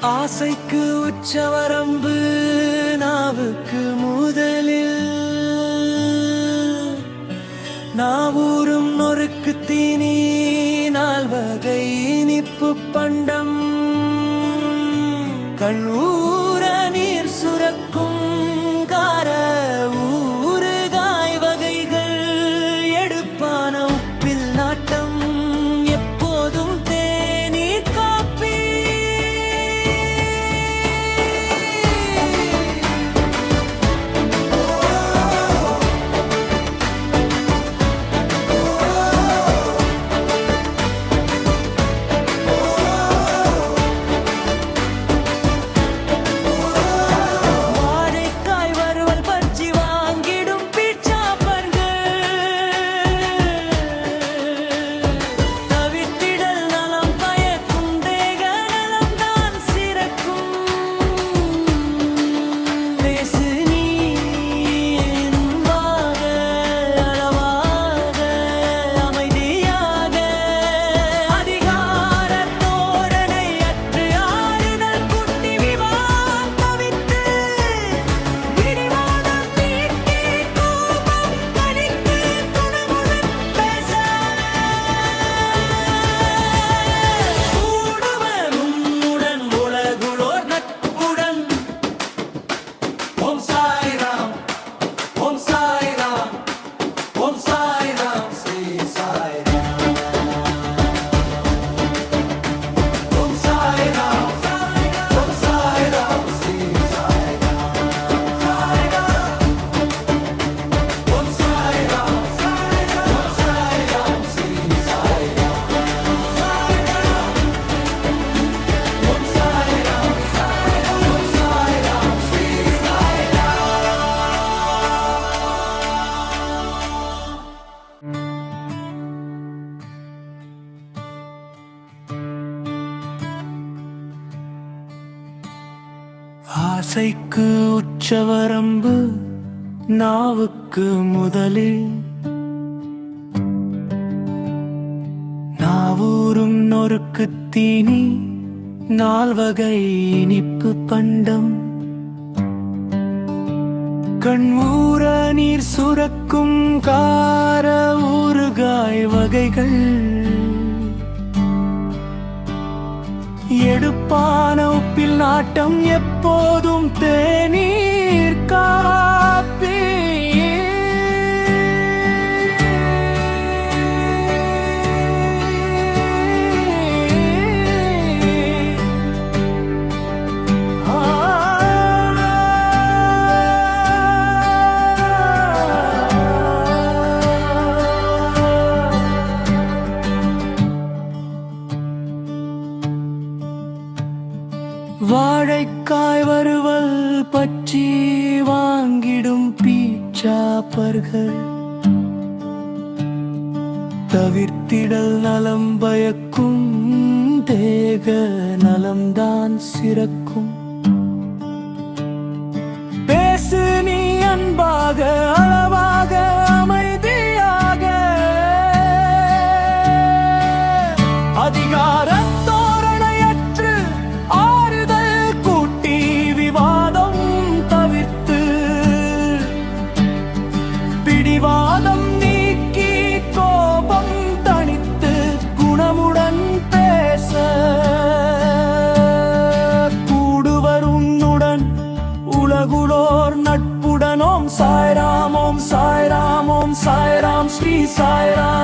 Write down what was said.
ஆசைக்கு உச்சவரம்பு நாவுக்கு முதலில் நாவூரும் நொறுக்கு தீனி நால்வகை இனிப்பு பண்டம் கண்ணூர நீர் சுரக்கும் கார ஊறுகாய் வகைகள் எடுப்பான உப்பில் நாட்டம் எப்போதும் தேநீர் காப்பி ஆசைக்கு உச்சவரம்பு நாவுக்கு முதலில் நாவூரும் நொறுக்கு தீனி நால்வகை இனிப்பு பண்டம் கண்மூர நீர் சுரக்கும் கார ஊறுகாய் வகைகள் எடுப்பான உப்பில் நாட்டம் எப்போதும் தேநீர் காப்பி வாழைக்காய் வறுவல் பற்றி வாங்கிடும் பீட்சா பர்கர் தவிர்த்திடல் நலம் பயக்கும் தேக நலம்தான் சிறக்கும் பேசு நீ அன்பாக அளவாக அமைதியாக அதிகார உலகுலோர் நட்புடன் ஓம் சாய்ராம் ஓம் சாய்ராம் ஓம் சாய்ராம் ஸ்ரீ சாய்ராம்.